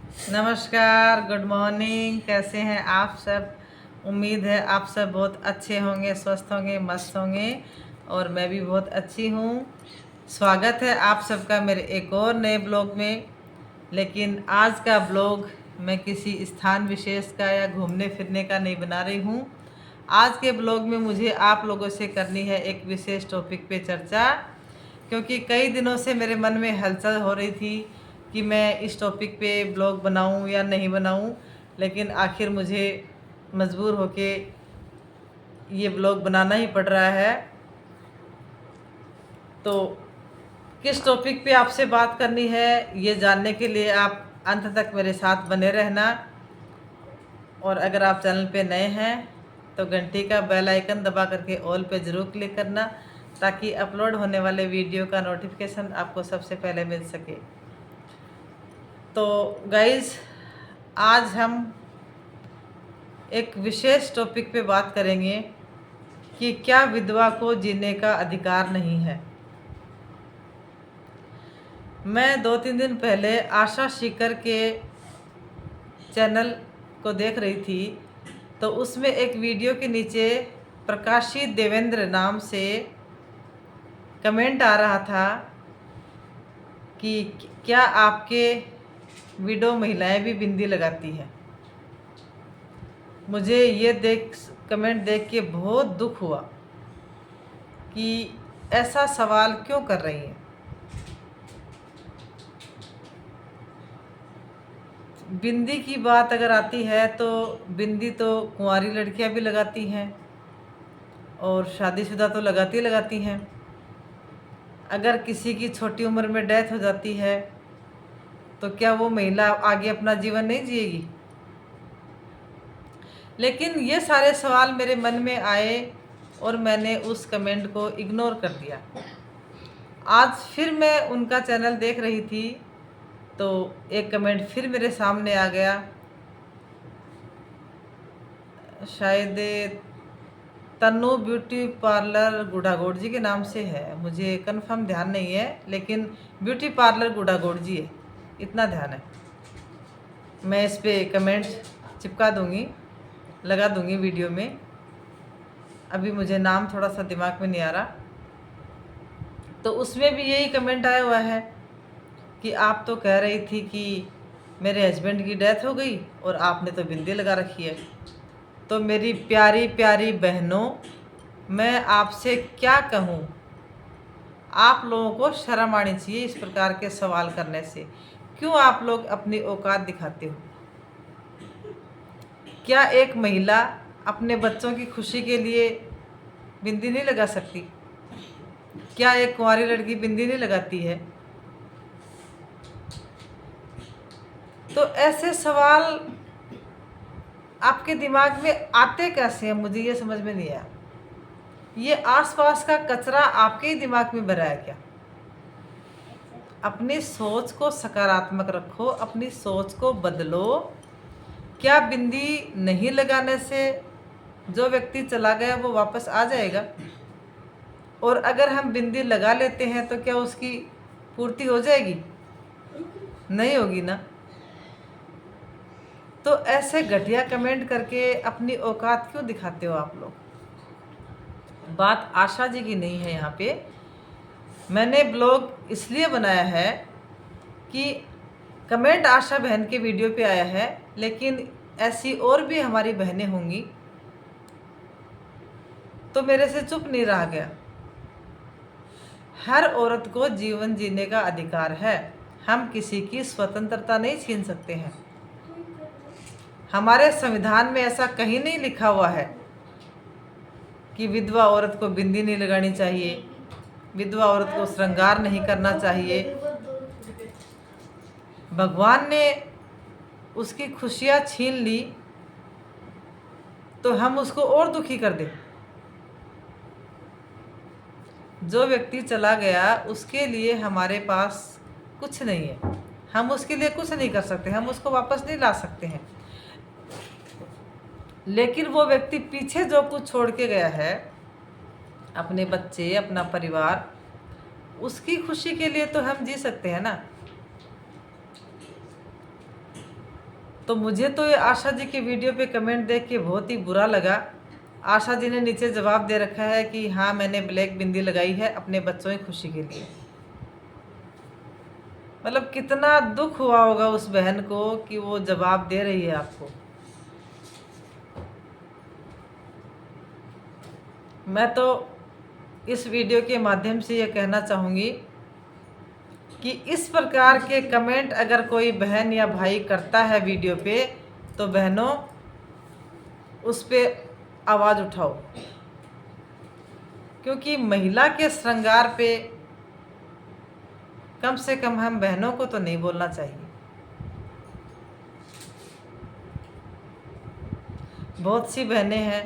नमस्कार, good morning. कैसे हैं आप सब? उम्मीद है आप सब बहुत अच्छे होंगे, स्वस्थ होंगे, मस्त होंगे और मैं भी बहुत अच्छी हूँ। स्वागत है आप सबका मेरे एक और नए ब्लॉग में। लेकिन आज का ब्लॉग मैं किसी स्थान विशेष का या घूमने फिरने का नहीं बना रही हूँ। आज के ब्लॉग में मुझे आप लोगों से करनी है एक विशेष टॉपिक पे चर्चा, क्योंकि कई दिनों से मेरे मन में हलचल हो रही थी कि मैं इस टॉपिक पे ब्लॉग बनाऊं या नहीं बनाऊं। लेकिन आखिर मुझे मजबूर होके ये ब्लॉग बनाना ही पड़ रहा है। तो किस टॉपिक पे आपसे बात करनी है ये जानने के लिए आप अंत तक मेरे साथ बने रहना। और अगर आप चैनल पे नए हैं तो घंटी का बेल आइकन दबा करके ऑल पे ज़रूर क्लिक करना, ताकि अपलोड होने वाले वीडियो का नोटिफिकेशन आपको सबसे पहले मिल सके। तो गाइज़, आज हम एक विशेष टॉपिक पे बात करेंगे कि क्या विधवा को जीने का अधिकार नहीं है। मैं 2-3 दिन पहले आशा सीकर के चैनल को देख रही थी, तो उसमें एक वीडियो के नीचे प्रकाशी देवेंद्र नाम से कमेंट आ रहा था कि क्या आपके विडो महिलाएं भी बिंदी लगाती हैं। मुझे ये कमेंट देख के बहुत दुख हुआ कि ऐसा सवाल क्यों कर रही हैं। बिंदी की बात अगर आती है तो बिंदी तो कुंवारी लड़कियां भी लगाती हैं और शादीशुदा तो लगाती हैं। अगर किसी की छोटी उम्र में डेथ हो जाती है तो क्या वो महिला आगे अपना जीवन नहीं जिएगी? लेकिन ये सारे सवाल मेरे मन में आए और मैंने उस कमेंट को इग्नोर कर दिया। आज फिर मैं उनका चैनल देख रही थी तो एक कमेंट फिर मेरे सामने आ गया। शायद तन्नू ब्यूटी पार्लर गुढ़ागोड़ जी के नाम से है, मुझे कंफर्म ध्यान नहीं है, लेकिन ब्यूटी पार्लर गुढ़ागोड़ जी है, इतना ध्यान है। मैं इस पे कमेंट चिपका दूंगी, लगा दूंगी वीडियो में। अभी मुझे नाम थोड़ा सा दिमाग में नहीं आ रहा। तो उसमें भी यही कमेंट आया हुआ है कि आप तो कह रही थी कि मेरे हस्बैंड की डेथ हो गई और आपने तो बिंदी लगा रखी है। तो मेरी प्यारी प्यारी बहनों, मैं आपसे क्या कहूँ, आप लोगों को शर्म आनी चाहिए इस प्रकार के सवाल करने से। क्यों आप लोग अपनी औकात दिखाते हो? क्या एक महिला अपने बच्चों की खुशी के लिए बिंदी नहीं लगा सकती? क्या एक कुंवारी लड़की बिंदी नहीं लगाती है? तो ऐसे सवाल आपके दिमाग में आते कैसे हैं, मुझे ये समझ में नहीं आया। ये आसपास का कचरा आपके ही दिमाग में भरा है क्या? अपनी सोच को सकारात्मक रखो, अपनी सोच को बदलो। क्या बिंदी नहीं लगाने से जो व्यक्ति चला गया वो वापस आ जाएगा? और अगर हम बिंदी लगा लेते हैं तो क्या उसकी पूर्ति हो जाएगी? नहीं होगी ना। तो ऐसे घटिया कमेंट करके अपनी औकात क्यों दिखाते हो आप लोग? बात आशा जी की नहीं है यहाँ पे। मैंने ब्लॉग इसलिए बनाया है कि कमेंट आशा बहन के वीडियो पे आया है, लेकिन ऐसी और भी हमारी बहनें होंगी, तो मेरे से चुप नहीं रहा गया। हर औरत को जीवन जीने का अधिकार है, हम किसी की स्वतंत्रता नहीं छीन सकते हैं। हमारे संविधान में ऐसा कहीं नहीं लिखा हुआ है कि विधवा औरत को बिंदी नहीं लगानी चाहिए, विधवा औरत को श्रृंगार नहीं करना चाहिए। भगवान ने उसकी खुशियां छीन ली तो हम उसको और दुखी कर दें। जो व्यक्ति चला गया उसके लिए हमारे पास कुछ नहीं है, हम उसके लिए कुछ नहीं कर सकते, हम उसको वापस नहीं ला सकते हैं। लेकिन वो व्यक्ति पीछे जो कुछ छोड़ के गया है, अपने बच्चे, अपना परिवार, उसकी खुशी के लिए तो हम जी सकते हैं ना। तो मुझे तो ये आशा जी की वीडियो पे कमेंट देख के बहुत ही बुरा लगा। आशा जी ने नीचे जवाब दे रखा है कि हाँ मैंने ब्लैक बिंदी लगाई है अपने बच्चों की खुशी के लिए। मतलब कितना दुख हुआ होगा उस बहन को कि वो जवाब दे रही है आपको। मैं तो इस वीडियो के माध्यम से ये कहना चाहूँगी कि इस प्रकार के कमेंट अगर कोई बहन या भाई करता है वीडियो पे, तो बहनों उस पे आवाज़ उठाओ, क्योंकि महिला के श्रृंगार पे कम से कम हम बहनों को तो नहीं बोलना चाहिए। बहुत सी बहनें हैं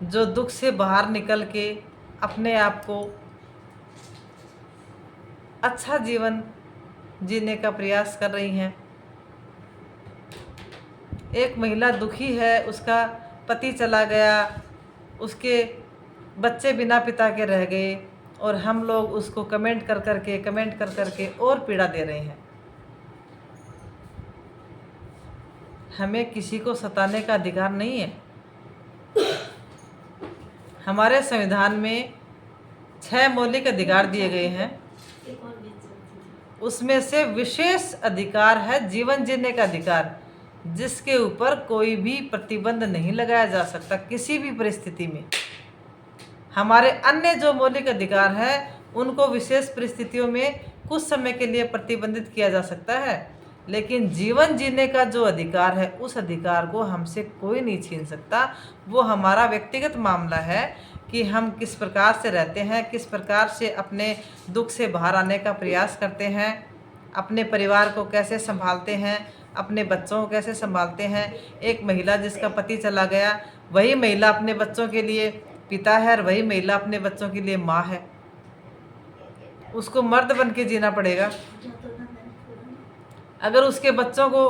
जो दुख से बाहर निकल के अपने आप को अच्छा जीवन जीने का प्रयास कर रही हैं। एक महिला दुखी है, उसका पति चला गया, उसके बच्चे बिना पिता के रह गए, और हम लोग उसको कमेंट कर करके और पीड़ा दे रहे हैं। हमें किसी को सताने का अधिकार नहीं है। हमारे संविधान में 6 मौलिक अधिकार दिए गए हैं, उसमें से विशेष अधिकार है जीवन जीने का अधिकार, जिसके ऊपर कोई भी प्रतिबंध नहीं लगाया जा सकता किसी भी परिस्थिति में। हमारे अन्य जो मौलिक अधिकार हैं उनको विशेष परिस्थितियों में कुछ समय के लिए प्रतिबंधित किया जा सकता है, लेकिन जीवन जीने का जो अधिकार है उस अधिकार को हमसे कोई नहीं छीन सकता। वो हमारा व्यक्तिगत मामला है कि हम किस प्रकार से रहते हैं, किस प्रकार से अपने दुख से बाहर आने का प्रयास करते हैं, अपने परिवार को कैसे संभालते हैं, अपने बच्चों को कैसे संभालते हैं। एक महिला जिसका पति चला गया, वही महिला अपने बच्चों के लिए पिता है और वही महिला अपने बच्चों के लिए माँ है। उसको मर्द बन के जीना पड़ेगा। अगर उसके बच्चों को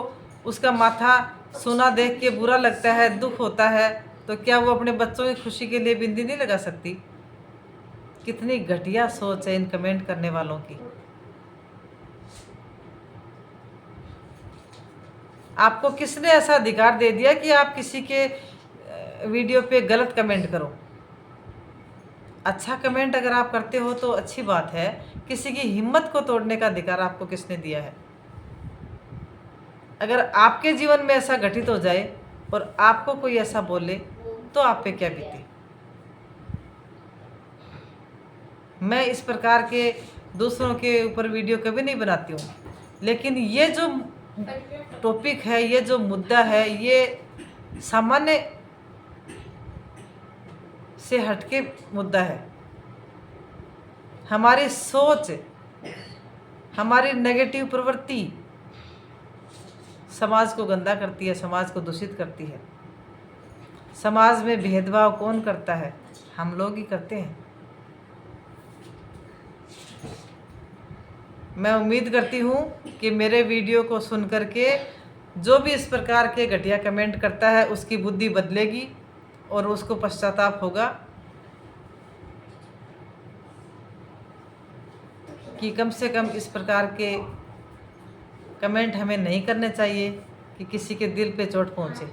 उसका माथा सोना देख के बुरा लगता है, दुख होता है, तो क्या वो अपने बच्चों की खुशी के लिए बिंदी नहीं लगा सकती? कितनी घटिया सोच है इन कमेंट करने वालों की। आपको किसने ऐसा अधिकार दे दिया कि आप किसी के वीडियो पे गलत कमेंट करो? अच्छा कमेंट अगर आप करते हो तो अच्छी बात है, किसी की हिम्मत को तोड़ने का अधिकार आपको किसने दिया है? अगर आपके जीवन में ऐसा घटित हो जाए और आपको कोई ऐसा बोले तो आप पे क्या बीते? मैं इस प्रकार के दूसरों के ऊपर वीडियो कभी नहीं बनाती हूँ, लेकिन ये जो टॉपिक है, ये जो मुद्दा है, ये सामान्य से हटके मुद्दा है। हमारी सोच, हमारी नेगेटिव प्रवृत्ति समाज को गंदा करती है, समाज को दूषित करती है। समाज में भेदभाव कौन करता है? हम लोग ही करते हैं। मैं उम्मीद करती हूँ कि मेरे वीडियो को सुन करके जो भी इस प्रकार के घटिया कमेंट करता है उसकी बुद्धि बदलेगी और उसको पश्चाताप होगा कि कम से कम इस प्रकार के कमेंट हमें नहीं करने चाहिए कि किसी के दिल पे चोट पहुँचे।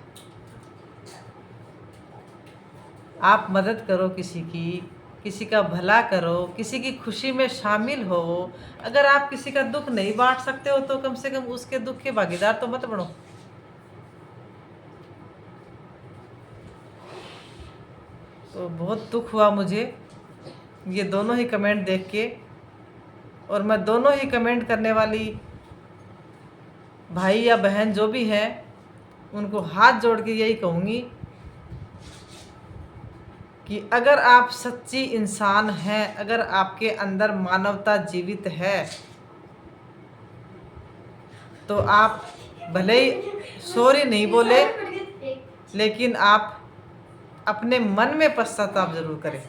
आप मदद करो किसी की, किसी का भला करो, किसी की खुशी में शामिल हो। अगर आप किसी का दुख नहीं बांट सकते हो तो कम से कम उसके दुख के भागीदार तो मत बनो। तो बहुत दुख हुआ मुझे ये दोनों ही कमेंट देख के, और मैं दोनों ही कमेंट करने वाली भाई या बहन जो भी हैं उनको हाथ जोड़ के यही कहूँगी कि अगर आप सच्ची इंसान हैं, अगर आपके अंदर मानवता जीवित है, तो आप भले ही सॉरी नहीं बोले, लेकिन आप अपने मन में पश्चाताप जरूर करें।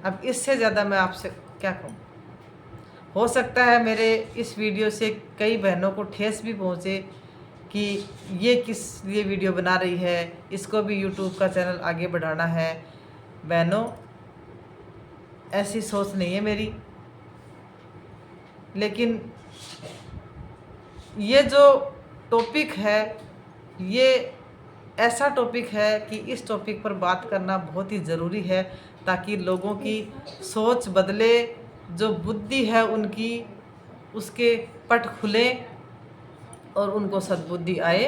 अब इससे ज़्यादा मैं आपसे क्या कहूँ। हो सकता है मेरे इस वीडियो से कई बहनों को ठेस भी पहुँचे कि ये किस लिए वीडियो बना रही है, इसको भी यूट्यूब का चैनल आगे बढ़ाना है। बहनों, ऐसी सोच नहीं है मेरी, लेकिन ये जो टॉपिक है, ये ऐसा टॉपिक है कि इस टॉपिक पर बात करना बहुत ही ज़रूरी है, ताकि लोगों की सोच बदले, जो बुद्धि है उनकी उसके पट खुले और उनको सद्बुद्धि आए।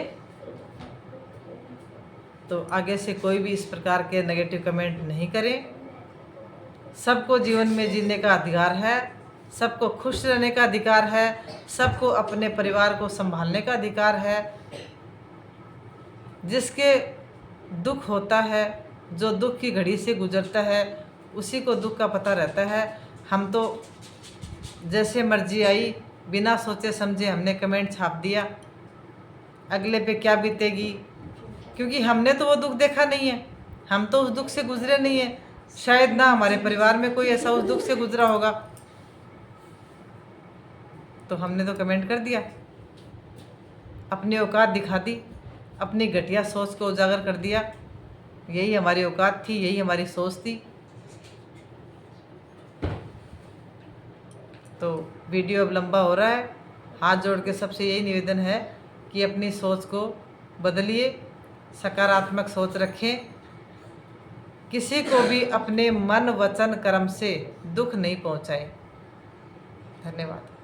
तो आगे से कोई भी इस प्रकार के नेगेटिव कमेंट नहीं करें। सबको जीवन में जीने का अधिकार है, सबको खुश रहने का अधिकार है, सबको अपने परिवार को संभालने का अधिकार है। जिसके दुख होता है, जो दुख की घड़ी से गुजरता है, उसी को दुख का पता रहता है। हम तो जैसे मर्जी आई, बिना सोचे समझे हमने कमेंट छाप दिया, अगले पे क्या बीतेगी, क्योंकि हमने तो वो दुख देखा नहीं है, हम तो उस दुख से गुजरे नहीं है। शायद ना हमारे परिवार में कोई ऐसा उस दुख से गुजरा होगा, तो हमने तो कमेंट कर दिया, अपनी औकात दिखा दी, अपनी घटिया सोच को उजागर कर दिया। यही हमारी औकात थी, यही हमारी सोच थी। तो वीडियो अब लंबा हो रहा है, हाथ जोड़ के सबसे यही निवेदन है कि अपनी सोच को बदलिए, सकारात्मक सोच रखें, किसी को भी अपने मन वचन कर्म से दुख नहीं पहुंचाएं। धन्यवाद।